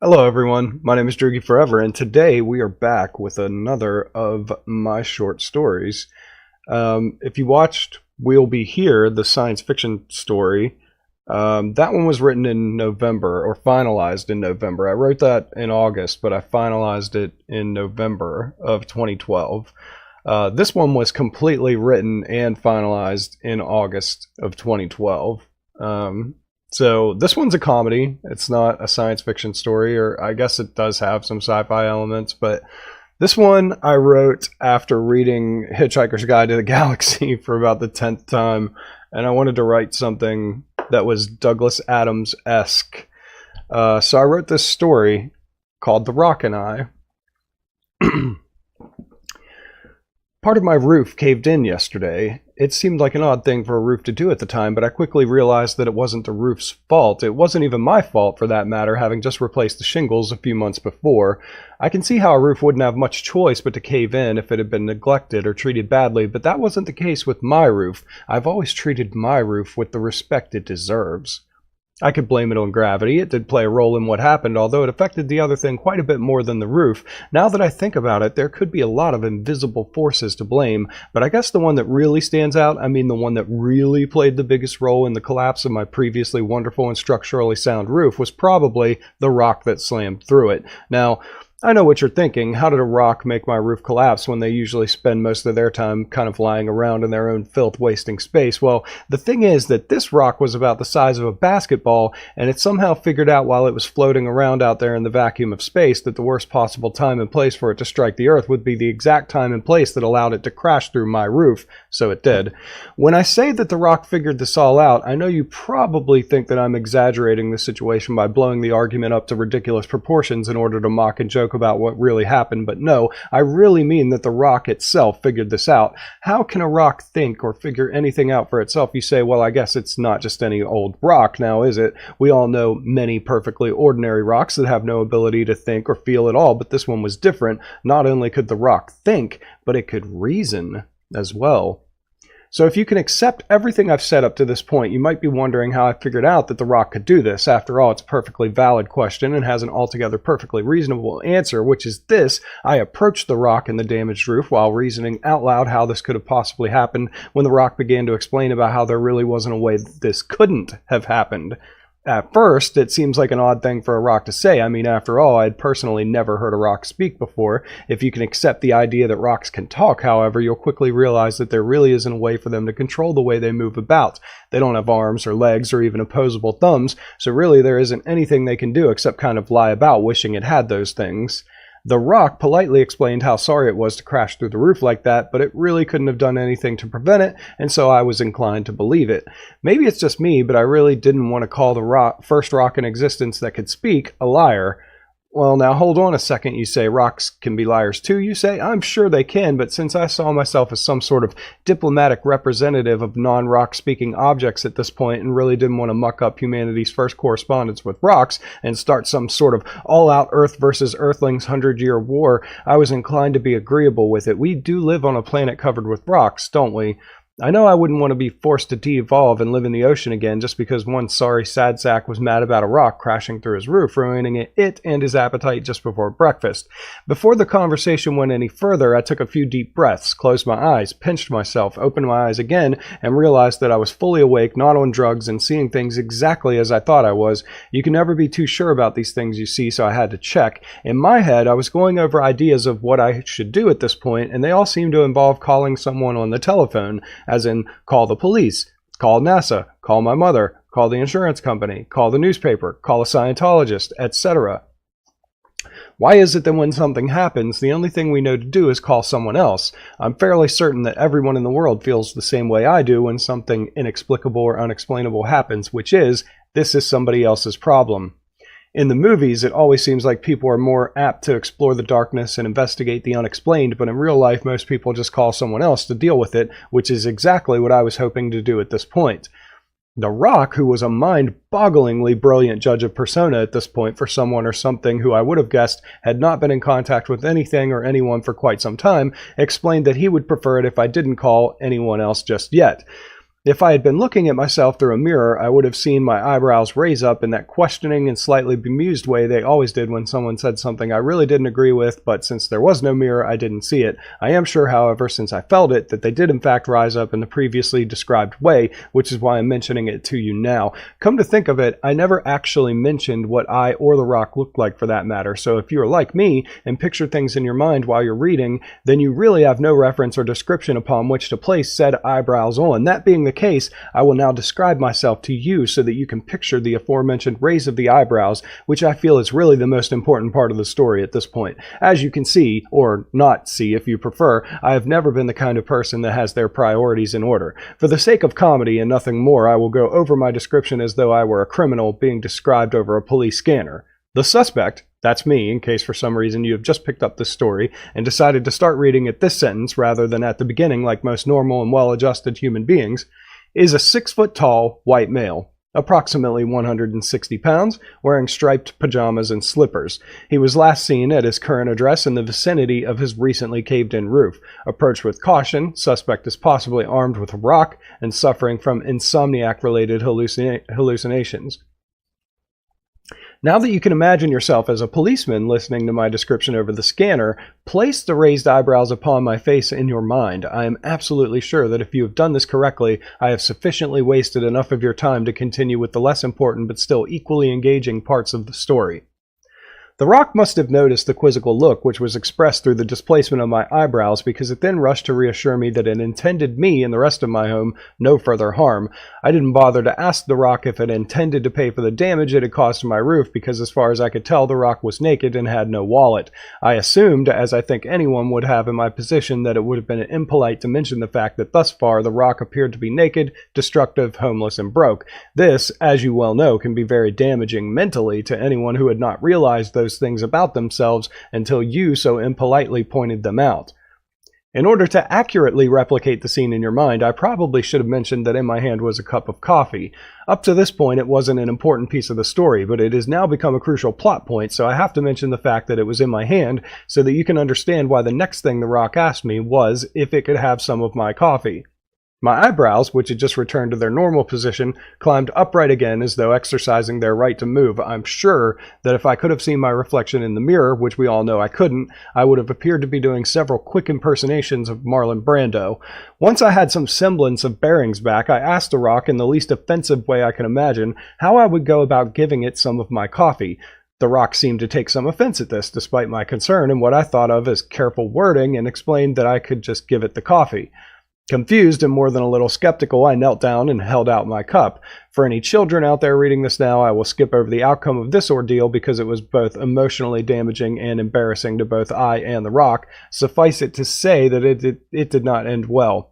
Hello everyone, my name is Droogie4Ever, and today we are back with another of my short stories. If you watched We'll Be Here, the science fiction story, that one was written in November, or finalized in November. I wrote that in August, but I finalized it in November of 2012. This one was completely written and finalized in August of 2012. So this one's a comedy. It's not a science fiction story, or I guess it does have some sci-fi elements, but this one I wrote after reading Hitchhiker's Guide to the Galaxy for about the 10th time, and I wanted to write something that was Douglas Adams-esque. So I wrote this story called The Rock and I. Part of my roof caved in yesterday. It seemed like an odd thing for a roof to do at the time, but I quickly realized that it wasn't the roof's fault. It wasn't even my fault, for that matter, having just replaced the shingles a few months before. I can see how a roof wouldn't have much choice but to cave in if it had been neglected or treated badly, but that wasn't the case with my roof. I've always treated my roof with the respect it deserves. I could blame it on gravity. It did play a role in what happened, although it affected the other thing quite a bit more than the roof. Now that I think about it, there could be a lot of invisible forces to blame, but I guess the one that really stands out, the one that really played the biggest role in the collapse of my previously wonderful and structurally sound roof, was probably the rock that slammed through it. Now, I know what you're thinking. How did a rock make my roof collapse when they usually spend most of their time kind of lying around in their own filth, wasting space? Well, the thing is that this rock was about the size of a basketball, and it somehow figured out while it was floating around out there in the vacuum of space that the worst possible time and place for it to strike the earth would be the exact time and place that allowed it to crash through my roof, so it did. When I say that the rock figured this all out, I know you probably think that I'm exaggerating the situation by blowing the argument up to ridiculous proportions in order to mock and joke about what really happened, but no, I really mean that the rock itself figured this out. How can a rock think or figure anything out for itself? You say, well, I guess it's not just any old rock now, is it? We all know many perfectly ordinary rocks that have no ability to think or feel at all, but this one was different. Not only could the rock think, but it could reason as well. So if you can accept everything I've said up to this point, you might be wondering how I figured out that the rock could do this. After all, it's a perfectly valid question and has an altogether perfectly reasonable answer, which is this: I approached the rock in the damaged roof while reasoning out loud how this could have possibly happened when the rock began to explain about how there really wasn't a way that this couldn't have happened. At first, it seems like an odd thing for a rock to say. After all, I'd personally never heard a rock speak before. If you can accept the idea that rocks can talk, however, you'll quickly realize that there really isn't a way for them to control the way they move about. They don't have arms or legs or even opposable thumbs, so really there isn't anything they can do except kind of lie about wishing it had those things. The rock politely explained how sorry it was to crash through the roof like that, but it really couldn't have done anything to prevent it, and so I was inclined to believe it. Maybe it's just me, but I really didn't want to call the first rock in existence that could speak a liar. Well, now hold on a second, you say. Rocks can be liars too, you say? I'm sure they can, but since I saw myself as some sort of diplomatic representative of non-rock speaking objects at this point and really didn't want to muck up humanity's first correspondence with rocks and start some sort of all-out Earth versus Earthlings 100-year war, I was inclined to be agreeable with it. We do live on a planet covered with rocks, don't we? I know I wouldn't want to be forced to de-evolve and live in the ocean again just because one sorry sad sack was mad about a rock crashing through his roof, ruining it and his appetite just before breakfast. Before the conversation went any further, I took a few deep breaths, closed my eyes, pinched myself, opened my eyes again, and realized that I was fully awake, not on drugs, and seeing things exactly as I thought I was. You can never be too sure about these things you see, so I had to check. In my head, I was going over ideas of what I should do at this point, and they all seemed to involve calling someone on the telephone. As in, call the police, call NASA, call my mother, call the insurance company, call the newspaper, call a Scientologist, etc. Why is it that when something happens, the only thing we know to do is call someone else? I'm fairly certain that everyone in the world feels the same way I do when something inexplicable or unexplainable happens, which is, this is somebody else's problem. In the movies, it always seems like people are more apt to explore the darkness and investigate the unexplained, but in real life, most people just call someone else to deal with it, which is exactly what I was hoping to do at this point. The Rock, who was a mind-bogglingly brilliant judge of persona at this point for someone or something who I would have guessed had not been in contact with anything or anyone for quite some time, explained that he would prefer it if I didn't call anyone else just yet. If I had been looking at myself through a mirror, I would have seen my eyebrows raise up in that questioning and slightly bemused way they always did when someone said something I really didn't agree with, but since there was no mirror, I didn't see it. I am sure, however, since I felt it, that they did in fact rise up in the previously described way, which is why I'm mentioning it to you now. Come to think of it, I never actually mentioned what I or The Rock looked like for that matter, so if you are like me and picture things in your mind while you're reading, then you really have no reference or description upon which to place said eyebrows on. That being the case, I will now describe myself to you so that you can picture the aforementioned raise of the eyebrows, which I feel is really the most important part of the story at this point. As you can see, or not see if you prefer, I have never been the kind of person that has their priorities in order. For the sake of comedy and nothing more, I will go over my description as though I were a criminal being described over a police scanner. The suspect, that's me, in case for some reason you have just picked up this story and decided to start reading at this sentence rather than at the beginning like most normal and well-adjusted human beings, is a 6-foot-tall white male, approximately 160 pounds, wearing striped pajamas and slippers. He was last seen at his current address in the vicinity of his recently caved-in roof. Approached with caution, suspect is possibly armed with a rock and suffering from insomniac-related hallucinations. Now that you can imagine yourself as a policeman listening to my description over the scanner, place the raised eyebrows upon my face in your mind. I am absolutely sure that if you have done this correctly, I have sufficiently wasted enough of your time to continue with the less important but still equally engaging parts of the story. The Rock must have noticed the quizzical look which was expressed through the displacement of my eyebrows, because it then rushed to reassure me that it intended me and the rest of my home no further harm. I didn't bother to ask the Rock if it intended to pay for the damage it had caused to my roof, because as far as I could tell, the Rock was naked and had no wallet. I assumed, as I think anyone would have in my position, that it would have been impolite to mention the fact that thus far the Rock appeared to be naked, destructive, homeless, and broke. This, as you well know, can be very damaging mentally to anyone who had not realized those things about themselves until you so impolitely pointed them out. In order to accurately replicate the scene in your mind, I probably should have mentioned that in my hand was a cup of coffee. Up to this point, it wasn't an important piece of the story, but it has now become a crucial plot point, so I have to mention the fact that it was in my hand so that you can understand why the next thing the Rock asked me was if it could have some of my coffee. My eyebrows, which had just returned to their normal position, climbed upright again as though exercising their right to move. I'm sure that if I could have seen my reflection in the mirror, which we all know I couldn't, I would have appeared to be doing several quick impersonations of Marlon Brando. Once I had some semblance of bearings back, I asked the Rock in the least offensive way I can imagine how I would go about giving it some of my coffee. The Rock seemed to take some offense at this, despite my concern and what I thought of as careful wording, and explained that I could just give it the coffee. Confused and more than a little skeptical, I knelt down and held out my cup. For any children out there reading this now, I will skip over the outcome of this ordeal because it was both emotionally damaging and embarrassing to both I and the Rock. Suffice it to say that it did not end well.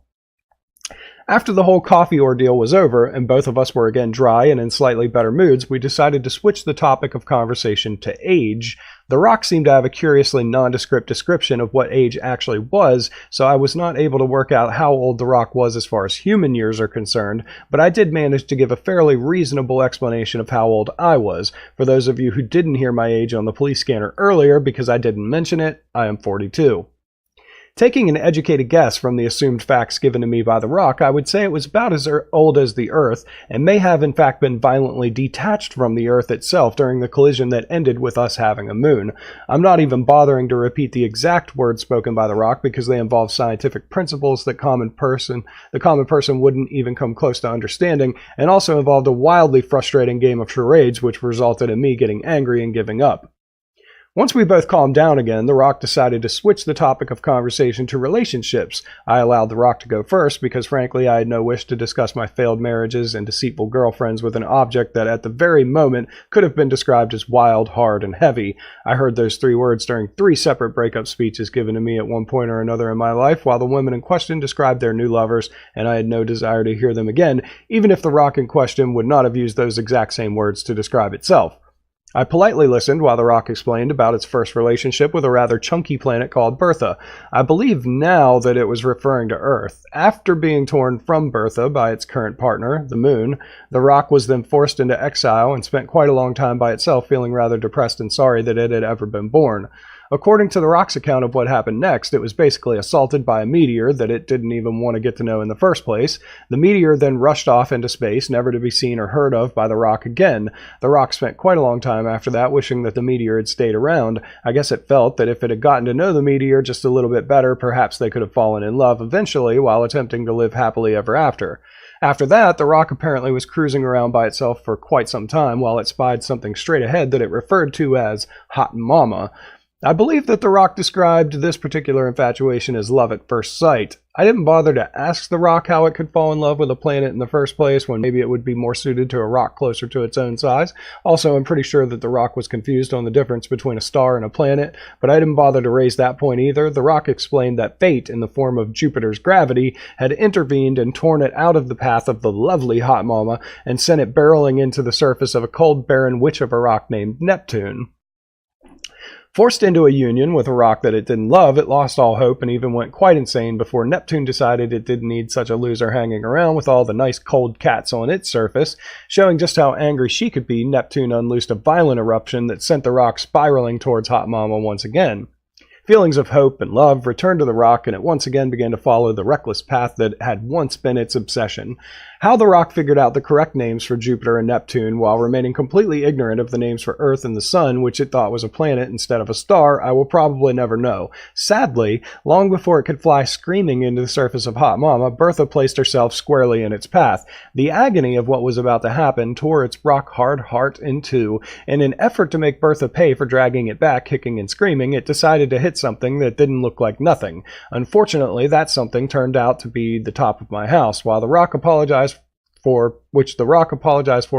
After the whole coffee ordeal was over, and both of us were again dry and in slightly better moods, we decided to switch the topic of conversation to age. The Rock seemed to have a curiously nondescript description of what age actually was, so I was not able to work out how old the Rock was as far as human years are concerned, but I did manage to give a fairly reasonable explanation of how old I was. For those of you who didn't hear my age on the police scanner earlier because I didn't mention it, I am 42. Taking an educated guess from the assumed facts given to me by the Rock, I would say it was about as old as the Earth, and may have in fact been violently detached from the Earth itself during the collision that ended with us having a moon. I'm not even bothering to repeat the exact words spoken by the Rock because they involve scientific principles that the common person wouldn't even come close to understanding, and also involved a wildly frustrating game of charades which resulted in me getting angry and giving up. Once we both calmed down again, the Rock decided to switch the topic of conversation to relationships. I allowed the Rock to go first because frankly I had no wish to discuss my failed marriages and deceitful girlfriends with an object that at the very moment could have been described as wild, hard, and heavy. I heard those 3 words during 3 separate breakup speeches given to me at one point or another in my life, while the women in question described their new lovers, and I had no desire to hear them again, even if the Rock in question would not have used those exact same words to describe itself. I politely listened while the Rock explained about its first relationship with a rather chunky planet called Bertha. I believe now that it was referring to Earth. After being torn from Bertha by its current partner, the Moon, the Rock was then forced into exile and spent quite a long time by itself feeling rather depressed and sorry that it had ever been born. According to the rock's account of what happened next, it was basically assaulted by a meteor that it didn't even want to get to know in the first place. The meteor then rushed off into space, never to be seen or heard of by the rock again. The rock spent quite a long time after that wishing that the meteor had stayed around. I guess it felt that if it had gotten to know the meteor just a little bit better, perhaps they could have fallen in love eventually while attempting to live happily ever after. After that, the rock apparently was cruising around by itself for quite some time while it spied something straight ahead that it referred to as Hot Mama. I believe that the rock described this particular infatuation as love at first sight. I didn't bother to ask the rock how it could fall in love with a planet in the first place when maybe it would be more suited to a rock closer to its own size. Also, I'm pretty sure that the rock was confused on the difference between a star and a planet, but I didn't bother to raise that point either. The rock explained that fate, in the form of Jupiter's gravity, had intervened and torn it out of the path of the lovely Hot Mama and sent it barreling into the surface of a cold, barren witch of a rock named Neptune. Forced into a union with a rock that it didn't love, it lost all hope and even went quite insane before Neptune decided it didn't need such a loser hanging around with all the nice cold cats on its surface. Showing just how angry she could be, Neptune unleashed a violent eruption that sent the rock spiraling towards Hot Mama once again. Feelings of hope and love returned to the rock, and it once again began to follow the reckless path that had once been its obsession. How the rock figured out the correct names for Jupiter and Neptune while remaining completely ignorant of the names for Earth and the Sun, which it thought was a planet instead of a star, I will probably never know. Sadly, long before it could fly screaming into the surface of Hot Mama, Bertha placed herself squarely in its path. The agony of what was about to happen tore its rock-hard heart in two. In an effort to make Bertha pay for dragging it back, kicking and screaming, it decided to hit something that didn't look like nothing. Unfortunately, that something turned out to be the top of my house, while the rock apologized for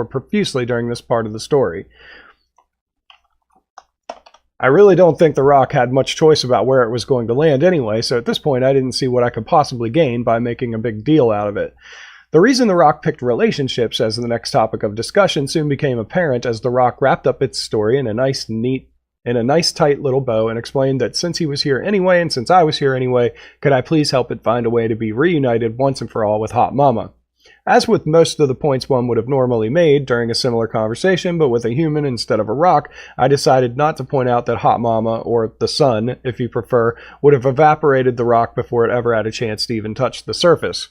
profusely during this part of the story. I really don't think the rock had much choice about where it was going to land anyway, so at this point I didn't see what I could possibly gain by making a big deal out of it. The reason the rock picked relationships as the next topic of discussion soon became apparent as the rock wrapped up its story in a nice tight little bow and explained that since he was here anyway and since I was here anyway, could I please help it find a way to be reunited once and for all with Hot Mama. As with most of the points one would have normally made during a similar conversation, but with a human instead of a rock, I decided not to point out that Hot Mama, or the sun, if you prefer, would have evaporated the rock before it ever had a chance to even touch the surface.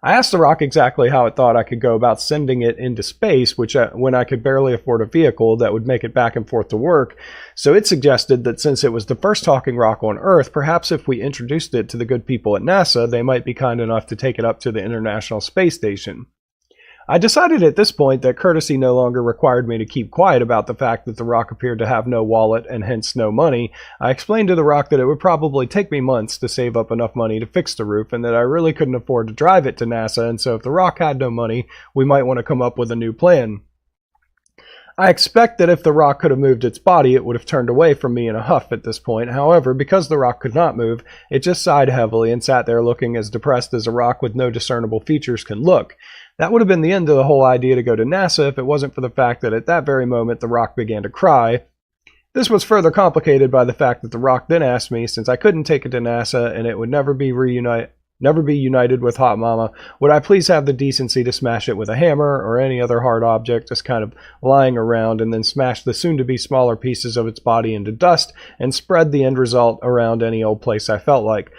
I asked the rock exactly how it thought I could go about sending it into space, when I could barely afford a vehicle that would make it back and forth to work, so it suggested that since it was the first talking rock on Earth, perhaps if we introduced it to the good people at NASA, they might be kind enough to take it up to the International Space Station. I decided at this point that courtesy no longer required me to keep quiet about the fact that the rock appeared to have no wallet and hence no money. I explained to the rock that it would probably take me months to save up enough money to fix the roof and that I really couldn't afford to drive it to NASA, and so if the rock had no money, we might want to come up with a new plan. I expect that if the rock could have moved its body, it would have turned away from me in a huff at this point. However, because the rock could not move, it just sighed heavily and sat there looking as depressed as a rock with no discernible features can look. That would have been the end of the whole idea to go to NASA if it wasn't for the fact that at that very moment the rock began to cry. This was further complicated by the fact that the rock then asked me, since I couldn't take it to NASA and it would never be united with Hot Mama, would I please have the decency to smash it with a hammer or any other hard object just kind of lying around, and then smash the soon-to-be smaller pieces of its body into dust and spread the end result around any old place I felt like.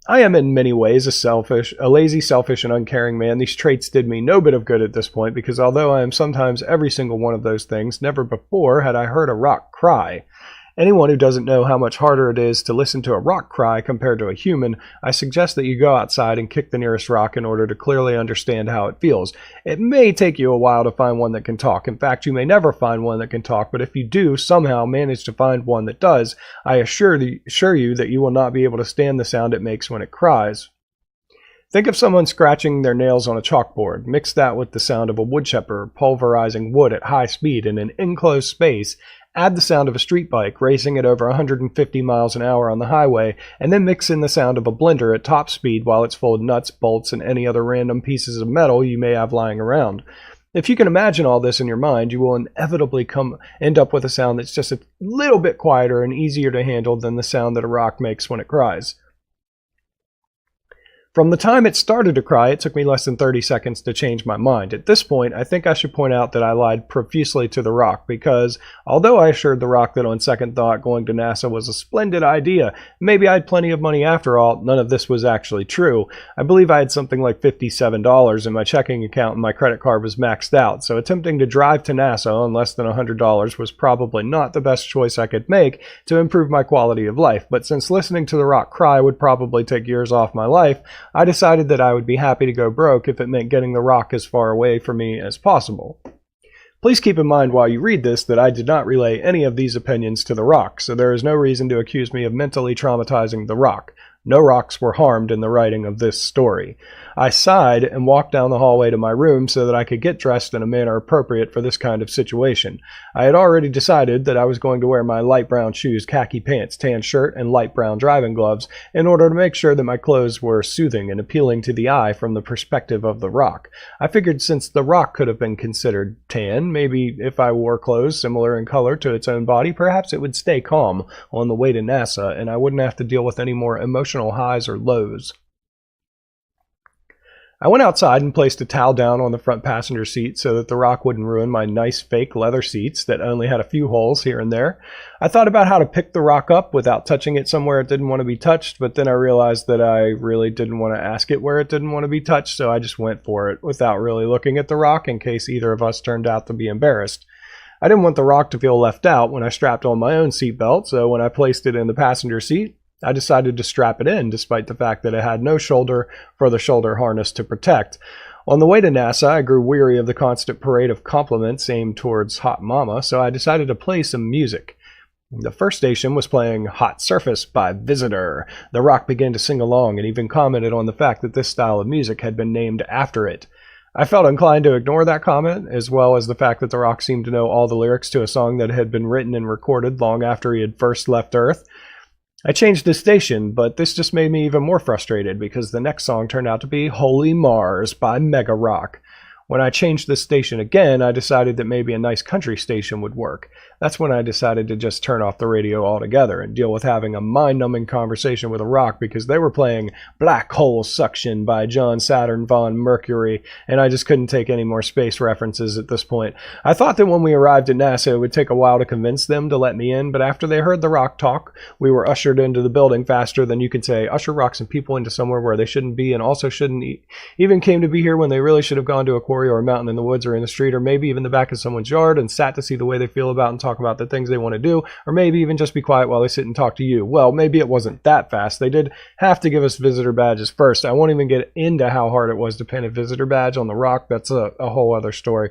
I am in many ways a lazy, selfish, and uncaring man. These traits did me no bit of good at this point, because although I am sometimes every single one of those things, never before had I heard a rock cry. Anyone who doesn't know how much harder it is to listen to a rock cry compared to a human, I suggest that you go outside and kick the nearest rock in order to clearly understand how it feels. It may take you a while to find one that can talk. In fact, you may never find one that can talk, but if you do somehow manage to find one that does, I assure you that you will not be able to stand the sound it makes when it cries. Think of someone scratching their nails on a chalkboard. Mix that with the sound of a woodchipper pulverizing wood at high speed in an enclosed space. Add the sound of a street bike racing at over 150 miles an hour on the highway, and then mix in the sound of a blender at top speed while it's full of nuts, bolts, and any other random pieces of metal you may have lying around. If you can imagine all this in your mind, you will inevitably end up with a sound that's just a little bit quieter and easier to handle than the sound that a rock makes when it cries. From the time it started to cry, it took me less than 30 seconds to change my mind. At this point, I think I should point out that I lied profusely to the rock because, although I assured the rock that on second thought going to NASA was a splendid idea, maybe I had plenty of money after all, none of this was actually true. I believe I had something like $57 in my checking account and my credit card was maxed out, so attempting to drive to NASA on less than $100 was probably not the best choice I could make to improve my quality of life. But since listening to the rock cry would probably take years off my life, I decided that I would be happy to go broke if it meant getting the rock as far away from me as possible. Please keep in mind while you read this that I did not relay any of these opinions to the rock, so there is no reason to accuse me of mentally traumatizing the rock. No rocks were harmed in the writing of this story. I sighed and walked down the hallway to my room so that I could get dressed in a manner appropriate for this kind of situation. I had already decided that I was going to wear my light brown shoes, khaki pants, tan shirt, and light brown driving gloves in order to make sure that my clothes were soothing and appealing to the eye from the perspective of the rock. I figured since the rock could have been considered tan, maybe if I wore clothes similar in color to its own body, perhaps it would stay calm on the way to NASA and I wouldn't have to deal with any more emotional highs or lows. I went outside and placed a towel down on the front passenger seat so that the rock wouldn't ruin my nice fake leather seats that only had a few holes here and there. I thought about how to pick the rock up without touching it somewhere it didn't want to be touched, but then I realized that I really didn't want to ask it where it didn't want to be touched, so I just went for it without really looking at the rock in case either of us turned out to be embarrassed. I didn't want the rock to feel left out when I strapped on my own seatbelt, so when I placed it in the passenger seat, I decided to strap it in, despite the fact that it had no shoulder for the shoulder harness to protect. On the way to NASA, I grew weary of the constant parade of compliments aimed towards Hot Mama, so I decided to play some music. The first station was playing Hot Surface by Visitor. The rock began to sing along and even commented on the fact that this style of music had been named after it. I felt inclined to ignore that comment, as well as the fact that the rock seemed to know all the lyrics to a song that had been written and recorded long after he had first left Earth. I changed the station, but this just made me even more frustrated because the next song turned out to be Holy Mars by Mega Rock. When I changed the station again, I decided that maybe a nice country station would work. That's when I decided to just turn off the radio altogether and deal with having a mind-numbing conversation with a rock because they were playing Black Hole Suction by John Saturn von Mercury, and I just couldn't take any more space references at this point. I thought that when we arrived at NASA, it would take a while to convince them to let me in, but after they heard the rock talk, we were ushered into the building faster than you could say, usher rocks and people into somewhere where they shouldn't be and also shouldn't even came to be here when they really should have gone to a quarry or a mountain in the woods or in the street or maybe even the back of someone's yard and sat to see the way they feel about and talk about the things they want to do, or maybe even just be quiet while they sit and talk to you. Well, maybe it wasn't that fast. They did have to give us visitor badges first. I won't even get into how hard it was to pin a visitor badge on the rock. That's a whole other story.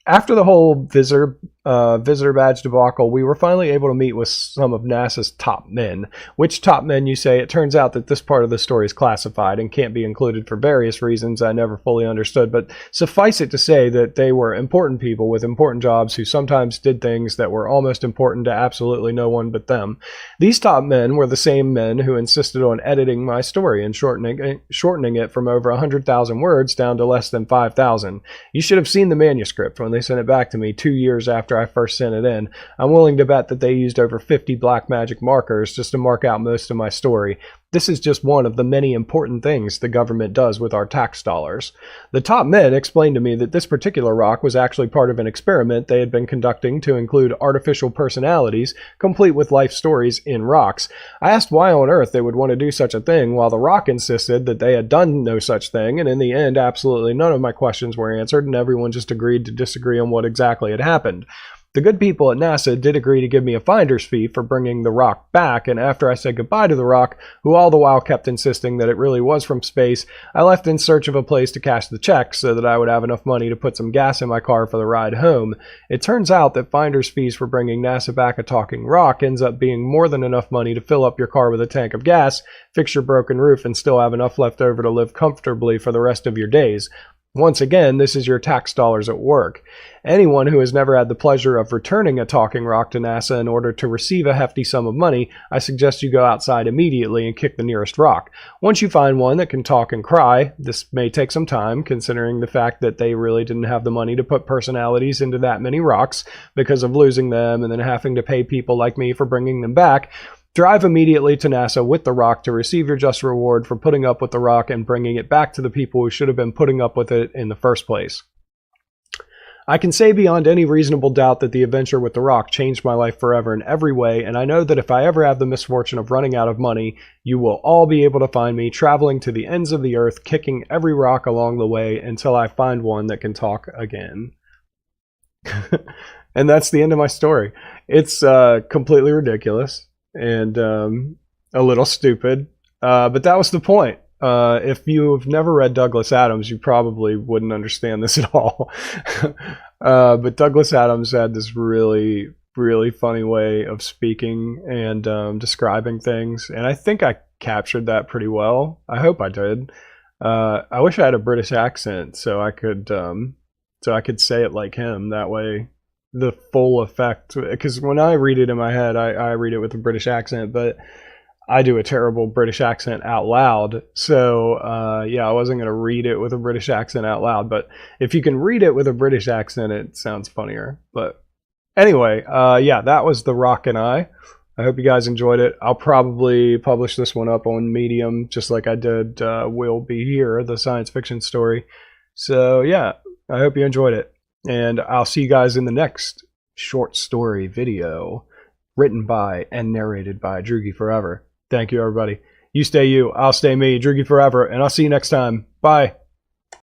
After the whole visitor badge debacle, we were finally able to meet with some of NASA's top men. Which top men, you say? It turns out that this part of the story is classified and can't be included for various reasons I never fully understood, but suffice it to say that they were important people with important jobs who sometimes did things that were almost important to absolutely no one but them. These top men were the same men who insisted on editing my story and shortening it from over 100,000 words down to less than 5,000. You should have seen the manuscript when they sent it back to me 2 years after I first sent it in. I'm willing to bet that they used over 50 black magic markers just to mark out most of my story. This is just one of the many important things the government does with our tax dollars. The top men explained to me that this particular rock was actually part of an experiment they had been conducting to include artificial personalities, complete with life stories, in rocks. I asked why on earth they would want to do such a thing, while the rock insisted that they had done no such thing, and in the end, absolutely none of my questions were answered, and everyone just agreed to disagree on what exactly had happened. The good people at NASA did agree to give me a finder's fee for bringing the rock back, and after I said goodbye to the rock, who all the while kept insisting that it really was from space, I left in search of a place to cash the check so that I would have enough money to put some gas in my car for the ride home. It turns out that finder's fees for bringing NASA back a talking rock ends up being more than enough money to fill up your car with a tank of gas, fix your broken roof, and still have enough left over to live comfortably for the rest of your days. Once again, this is your tax dollars at work. Anyone who has never had the pleasure of returning a talking rock to NASA in order to receive a hefty sum of money, I suggest you go outside immediately and kick the nearest rock. Once you find one that can talk and cry, this may take some time, considering the fact that they really didn't have the money to put personalities into that many rocks because of losing them and then having to pay people like me for bringing them back. Drive immediately to NASA with the rock to receive your just reward for putting up with the rock and bringing it back to the people who should have been putting up with it in the first place. I can say beyond any reasonable doubt that the adventure with the rock changed my life forever in every way, and I know that if I ever have the misfortune of running out of money, you will all be able to find me traveling to the ends of the earth, kicking every rock along the way until I find one that can talk again. And that's the end of my story. It's completely ridiculous and a little stupid, but that was the point. If you've never read Douglas Adams, you probably wouldn't understand this at all. But Douglas Adams had this really, really funny way of speaking and describing things, and I think I captured that pretty well. I hope I did. I wish I had a British accent so I could say it like him. That way, the full effect. Because when I read it in my head, I read it with a British accent, but I do a terrible British accent out loud. So, yeah, I wasn't going to read it with a British accent out loud. But if you can read it with a British accent, it sounds funnier. But anyway, yeah, that was The Rock and I hope you guys enjoyed it. I'll probably publish this one up on Medium, just like I did Will Be Here, the science fiction story. So, yeah, I hope you enjoyed it. And I'll see you guys in the next short story video written by and narrated by Droogie4Ever. Thank you, everybody. You stay you, I'll stay me, Droogie4Ever, and I'll see you next time. Bye.